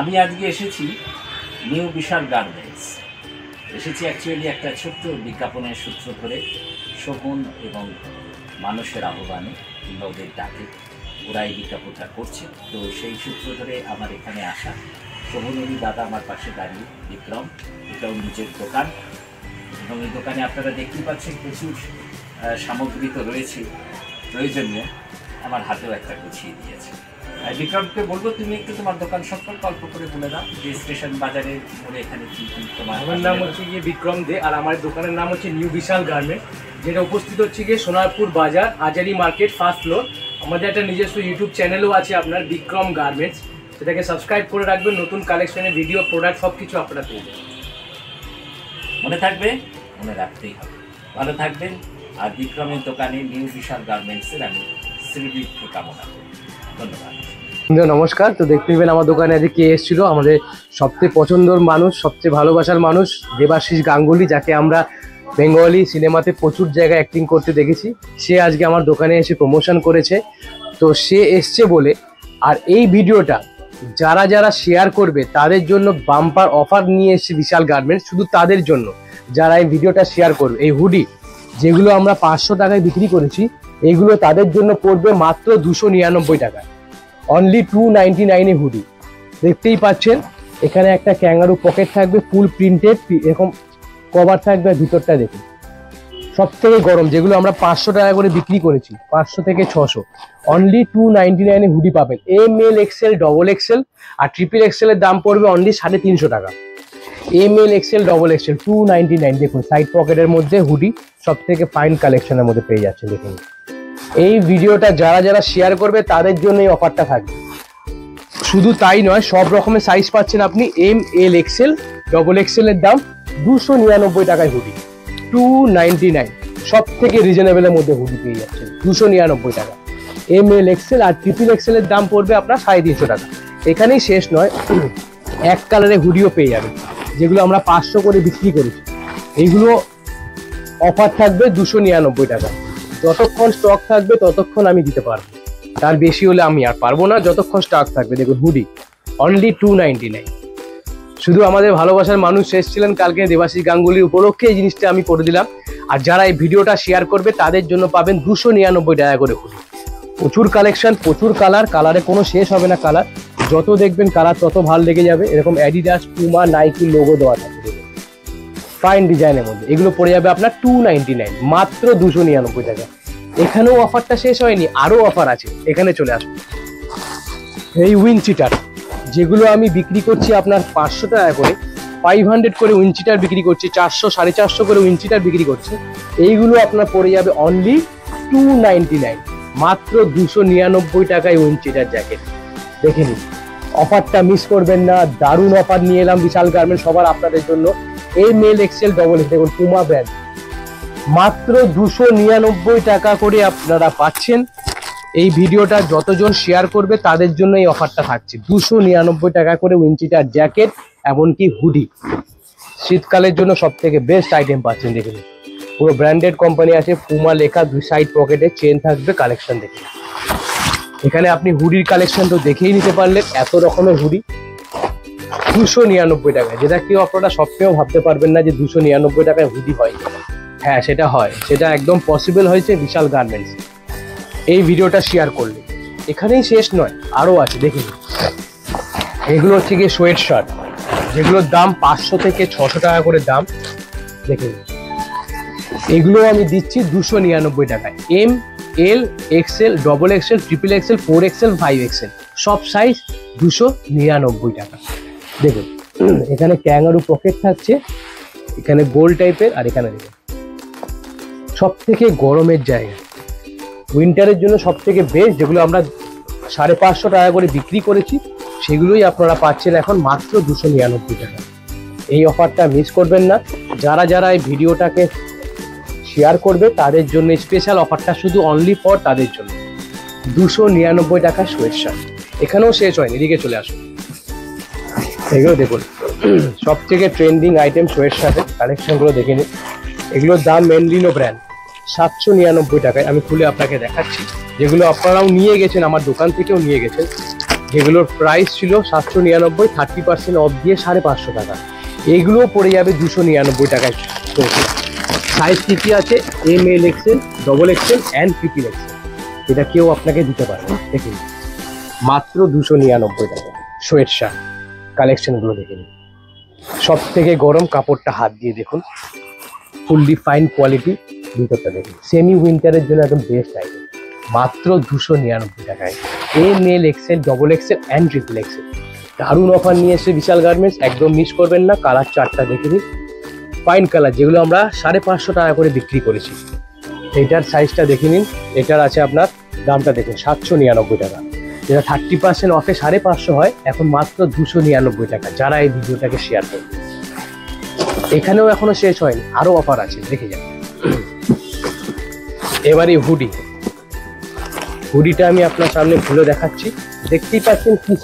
আমি আজকে এসেছি নিউ বিশাল গার্মেন্টস। এসেছি অ্যাকচুয়ালি একটা ছোট্ট বিজ্ঞাপনের সূত্র ধরে। শোভন এবং মানুষের আহ্বানে কিংবা ওদের ডাকে ওরা এই বিজ্ঞাপনটা করছে, তো সেই সূত্র ধরে আমার এখানে আসা। শোভনেরই দাদা আমার পাশে দাঁড়িয়ে, বিক্রম। এটাও নিজের দোকান এবং এই দোকানে আপনারা দেখতেই পাচ্ছেন প্রচুর সামগ্রী তো রয়েছে প্রয়োজনীয়। আমার হাতেও একটা গুছিয়ে দিয়েছে। বিক্রমকে বলবো তুমি একটু তোমার দোকান সম্পর্কে অল্প করে বলে দাও, যে স্টেশন বাজারের মোড়ে এখানে কি কি তোমার। আমার নাম হচ্ছে গিয়ে বিক্রম দে, আর আমার দোকানের নাম হচ্ছে নিউ বিশাল গার্মেন্ট, যেটা উপস্থিত হচ্ছে গিয়ে সোনারপুর বাজার, হাজারি মার্কেট, ফার্স্ট ফ্লোর। আমাদের একটা নিজস্ব ইউটিউব চ্যানেলও আছে আপনার, বিক্রম গার্মেন্টস। সেটাকে সাবস্ক্রাইব করে রাখবেন। নতুন কালেকশনের ভিডিও, প্রোডাক্ট সব কিছু আপনারা পেয়ে যাবেন। মনে থাকবে, মনে রাখতেই হবে। ভালো থাকবেন। আর বিক্রমের দোকানে নিউ বিশাল গার্মেন্টসের আমি শ্রীবৃদ্ধি কামনা করি। ধন্যবাদ। নমস্কার। তো দেখতে পেবেন আমার দোকানে আজকে কে এসেছিল, আমাদের সবচেয়ে পছন্দের মানুষ, সবচেয়ে ভালোবাসার মানুষ, দেবাশিস গাঙ্গুলি, যাকে আমরা বেঙ্গলি সিনেমাতে প্রচুর জায়গায় অ্যাক্টিং করতে দেখেছি। সে আজকে আমার দোকানে এসে প্রমোশন করেছে। তো সে এসছে বলে, আর এই ভিডিওটা যারা যারা শেয়ার করবে তাদের জন্য বাম্পার অফার নিয়ে এসেছে বিশাল গার্মেন্টস। শুধু তাদের জন্য যারা এই ভিডিওটা শেয়ার করবে, এই হুডি যেগুলো আমরা 500 টাকায় বিক্রি করেছি, এইগুলো তাদের জন্য পড়বে মাত্র 299 টাকা। Only 299 hoodie. দেখতেই পাচ্ছেন এখানে একটা ক্যাঙ্গারু পকেট থাকবে, ফুল প্রিন্টেড, এরকম কভার থাকবে। ভিতরটা দেখুন, সব থেকে গরম, যেগুলো আমরা 500 টাকা করে বিক্রি করেছি, 500 থেকে 600, অনলি 299 হুডি পাবেন। ML XL ডবল XL আর ট্রিপল XL এর দাম পড়বে অনলি 350 টাকা। ML XL double XL 299। দেখুন সাইড পকেটের মধ্যে হুডি, সব থেকে ফাইন কালেকশনের মধ্যে পেয়ে যাচ্ছে। দেখুন এই ভিডিওটা যারা যারা শেয়ার করবে তাদের জন্য এই অফারটা থাকবে। শুধু তাই নয়, সব রকমের সাইজ পাচ্ছেন আপনি। ML XL ডবল XL এর দাম 299 টাকায় হুডি, 299। সব থেকে রিজনেবলের মধ্যে হুডি পেয়ে যাচ্ছেন 299 টাকা। ML XL আর ট্রিপল XL এর দাম পড়বে আপনার 350 টাকা। এখানেই শেষ নয়, এক কালারে হুডিও পেয়ে যাবেন, যেগুলো আমরা 500 করে বিক্রি করেছি। এইগুলো অফার থাকবে 299 টাকা। যতক্ষণ স্টক থাকবে ততক্ষণ আমি দিতে পারবো, তার বেশি হলে আমি আর পারবো না। যতক্ষণ স্টক থাকবে। দেখুন হুডি অনলি 299। শুধু আমাদের ভালোবাসার মানুষ এসেছিলেন কালকে, দেবাশিস গাঙ্গুলির উপলক্ষে এই জিনিসটা আমি করে দিলাম। আর যারা এই ভিডিওটা শেয়ার করবে তাদের জন্য পাবেন 299 টাকা করে হুডি। প্রচুর কালেকশন, প্রচুর কালার, কালারে কোনো শেষ হবে না। কালার যত দেখবেন কালার তত ভালো লেগে যাবে। এরকম অ্যাডিডাস, পুমা, নাইকি লোগো দেওয়া থাকবে ফাইন ডিজাইনের মধ্যে। এগুলো পড়ে যাবে আপনার 299, মাত্র 299 টাকা। এখানেও অফারটা শেষ হয়নি, আরো অফার আছে, এখানে চলে আসুন। এই উইনচিটার যেগুলো আমি বিক্রি করছি আপনার 500 টাকা করে, 500 করে উইনচিটার বিক্রি করছি, 400 450 করে উইনচিটার বিক্রি করছি। এইগুলো আপনার পড়ে যাবে অনলি 299, মাত্র 299 টাকায় উইনচিটার জ্যাকেট। দেখে নিন, অফারটা মিস করবেন না। দারুণ অফার নিয়ে এলাম বিশাল গার্মেন্টস সবার আপনাদের জন্য। ML XL ডবল XL, দেখুন পুমা ব্র্যান্ড, মাত্র 299 টাকা করে আপনারা পাচ্ছেন। এই ভিডিওটা যতজন শেয়ার করবে তাদের জন্য এই অফারটা থাকছে। 299 টাকা করে উইনচিটার জ্যাকেট, এমনকি হুডি। শীতকালের জন্য সব থেকে বেস্ট আইটেম পাচ্ছেন। দেখুন পুরো ব্র্যান্ডেড কোম্পানি আছে, পুমা লেখা, দুই সাইড পকেটে চেন থাকবে। কালেকশন দেখুন, এখানে আপনি হুডির কালেকশন তো দেখেই নিতে পারলেন। এত রকমের হুডি 299 টাকায়, যেটা কেউ আপনারা স্বপ্নেও ভাবতে পারবেন না যে 299 টাকায় হুডি হয়। হ্যাঁ সেটা হয়, সেটা একদম পসিবল হয়েছে বিশাল গার্মেন্টস এই ভিডিওটা শেয়ার করলে। এখানেই শেষ নয়, আরও আছে। দেখুন এগুলো হচ্ছে গিয়ে সোয়েট শার্ট, যেগুলোর দাম 500 থেকে 600 টাকা করে দাম। দেখুন এগুলো আমি দিচ্ছি 299 টাকায়। ML XL double XL triple XL 4XL 5XL সব সাইজ 299 টাকা। দেখুন এখানে ক্যাঙ্গারু পকেট থাকছে, এখানে গোল টাইপের, আর এখানে দেখুন সব থেকে গরমের জায়গা, উইন্টারের জন্য সব থেকে বেস্ট, যেগুলো আমরা 550 টাকা করে বিক্রি করেছি, সেগুলোই আপনারা পাচ্ছেন এখন মাত্র 299 টাকা। এই অফারটা মিস করবেন না। যারা যারা এই ভিডিওটাকে শেয়ার করবে তাদের জন্য স্পেশাল অফারটা, শুধু অনলি ফর তাদের জন্য 299 টাকা সোয়েট শার্ট। এখানেও শেষ হয়নি, এদিকে চলে আসুন। এগুলো দেখুন সব থেকে ট্রেন্ডিং আইটেম সোয়েট শার্টের কালেকশনগুলো দেখে নিন। এগুলোর দাম মেনলিনো ব্র্যান্ড, 799 টাকায়। আমি খুলে আপনাকে দেখাচ্ছি, যেগুলো আপনারাও নিয়ে গেছেন, আমার দোকান থেকেও নিয়ে গেছেন। যেগুলোর প্রাইস ছিল 799, 30% অফ দিয়ে 550 টাকা। এইগুলো পড়ে যাবে 299 টাকায়। সাইজ কি আছে? M, L, XL, double XL and triple XL. এটা কেউ আপনাকে দিতে পারবে না। দেখুন মাত্র 299 টাকা। সোয়েট শার্ট কালেকশনগুলো দেখে নিন। সব থেকে গরম কাপড়টা হাত দিয়ে দেখুন, ফুললি ফাইন কোয়ালিটি। ভিতরটা দেখুন, সেমি উইন্টারের জন্য একদম বেস্ট আইটেম। মাত্র 299 টাকায়। M, L, XL, double XL and triple XL. দারুণ অফার নিয়ে এসে বিশাল গার্মেন্টস, একদম মিস করবেন না। কালার চারটা দেখে নিন, ফাইন কালার, যেগুলো আমরা 550 টাকা করে বিক্রি করেছি। এটার সাইজটা দেখে নিন। এটার আছে আপনার দামটা দেখুন 799 টাকা, যেটা 30% অফে 550 হয়, এখন মাত্র 299 টাকা। যারা এই ভিডিওটাকে শেয়ার করবে, এখানেও এখনো শেষ হয়নি, আরো অফার আছে, দেখে যান। এবারে হুডিটা আমি আপনার সামনে খুলে দেখাচ্ছি। দেখতেই পাচ্ছেন কি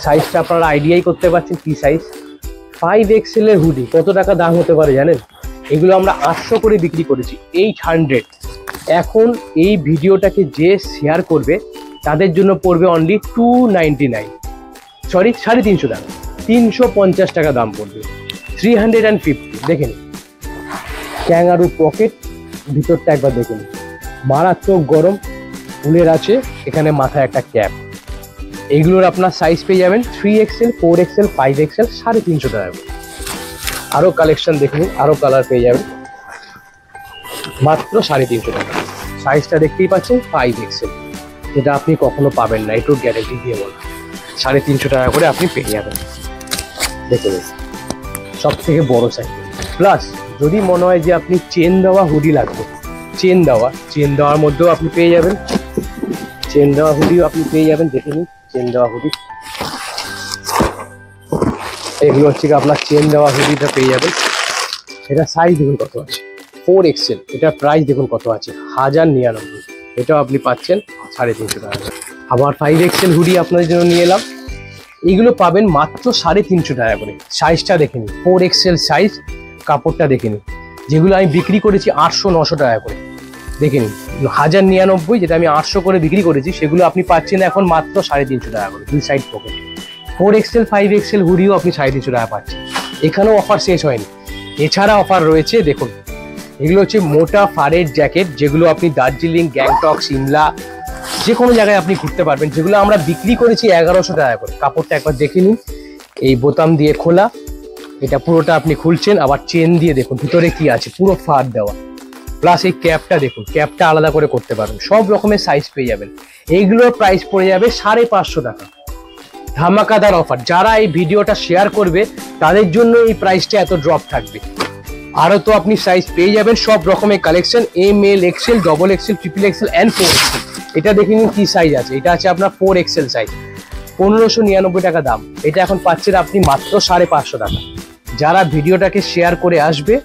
সাইজটা আপনারা আইডিয়াই করতে পারছেন কি সাইজ। 5XL এর হুডি কত টাকা দাম হতে পারে জানেন? এগুলো আমরা 800 করে বিক্রি করেছি, 800। এখন এই ভিডিওটাকে যে শেয়ার করবে তাদের জন্য পড়বে অনলি 299, সরি 350 টাকা, 350 টাকা দাম পড়বে। 350 দেখে নিন। ক্যাঙ্গারু পকেট, ভিতরটা একবার দেখে নিন, মারাত্মক গরম, উলের আছে, এখানে মাথায় একটা ক্যাপ। এগুলোর আপনার সাইজ পেয়ে যাবেন 3XL, 4XL, 5XL, 350 টাকা। আরো কালেকশন দেখে নিন, আরো কালার পেয়ে যাবেন মাত্র 350 টাকা। সাইজটা দেখতেই পাচ্ছেন 5XL, যেটা আপনি কখনো পাবেন না, একটু গ্যারেন্টি দিয়ে বলা। 350 টাকা করে আপনি পেয়ে যাবেন। দেখে নিন, সব থেকে বড় সাইজ। প্লাস যদি মনে হয় যে আপনি চেন দেওয়া হুডি লাগবে, চেন দেওয়ার মধ্যেও আপনি পেয়ে যাবেন। চেন দেওয়া হুডিও আপনি পেয়ে যাবেন, দেখে নিন চেন দেওয়া হুডি। এগুলো হচ্ছে আপনার চেন দেওয়া হুডিটা পেয়ে যাবেন। এটা সাইজ দেখুন কত আছে, 4XL। এটা প্রাইস দেখুন কত আছে, 1099। এটাও আপনি পাচ্ছেন 350 টাকা। আবার 5XL হুডি আপনাদের জন্য নিয়ে এলাম, এইগুলো পাবেন মাত্র 350 টাকা করে। সাইজটা দেখে নিন, 4XL সাইজ, কাপড়টা দেখে নিন। যেগুলো আমি বিক্রি করেছি 800-900 টাকা করে, দেখে নিন 1099, যেটা আমি 800 করে বিক্রি করেছি, সেগুলো আপনি পাচ্ছেন এখন মাত্র 350 টাকা করে, দুই সাইড পকেট। 4XL, 5XL হুডিও আপনি 350 টাকা পাচ্ছেন। এখানেও অফার শেষ হয়নি, এছাড়া অফার রয়েছে। দেখুন এগুলো হচ্ছে মোটা ফারের জ্যাকেট, যেগুলো আপনি দার্জিলিং, গ্যাংটক, সিমলা যে কোনো জায়গায় আপনি ঘুরতে পারবেন, যেগুলো আমরা বিক্রি করেছি 1100 টাকা করে। কাপড়টা একবার দেখে নিন, এই বোতাম দিয়ে খোলা, এটা পুরোটা আপনি খুলছেন, আবার চেন দিয়ে দেখুন ভিতরে কি আছে, পুরো ফার দেওয়া। প্লাস এই ক্যাপটা দেখুন, ক্যাপটা আলাদা করে করতে পারবেন। সব রকমের সাইজ পেয়ে যাবেন। এইগুলোর প্রাইস পড়ে যাবে 550 টাকা। ধামাকাদার অফার, যারা এই ভিডিওটা শেয়ার করবে তাদের জন্য এই প্রাইসটা এত ড্রপ থাকবে। আরো তো আপনি সাইজ পেয়ে যাবেন, সব রকমের collection, M, L, XL, double XL, triple XL and 4XL। এটা দেখে নিন কি সাইজ আছে, এটা আছে আপনার 4XL সাইজ, 1599 টাকা দাম। এটা এখন পাচ্ছেন আপনি মাত্র 550 টাকা। যারা ভিডিওটাকে শেয়ার করে আসবে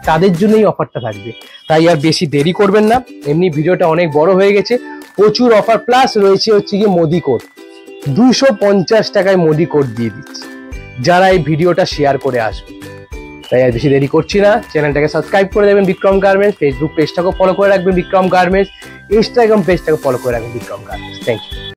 তাদের জন্যই অফারটা থাকবে, তাই আর বেশি দেরি করবেন না। এমনি ভিডিওটা অনেক বড় হয়ে গেছে, প্রচুর অফার। প্লাস রয়েছে হচ্ছে কি মোদি কোড, 250 টাকায় মোদি কোড দিয়ে দিচ্ছি যারা এই ভিডিওটা শেয়ার করে আসবে। তাই আর বেশি দেরি করছি না, চ্যানেলটাকে সাবস্ক্রাইব করে দেবেন বিক্রম গার্মেন্টস, ফেসবুক পেজটাকেও ফলো করে রাখবেন বিক্রম গার্মেন্টস, ইনস্টাগ্রাম পেজটাকে ফলো করে রাখবেন বিক্রম গার্মেন্টস। Thank you.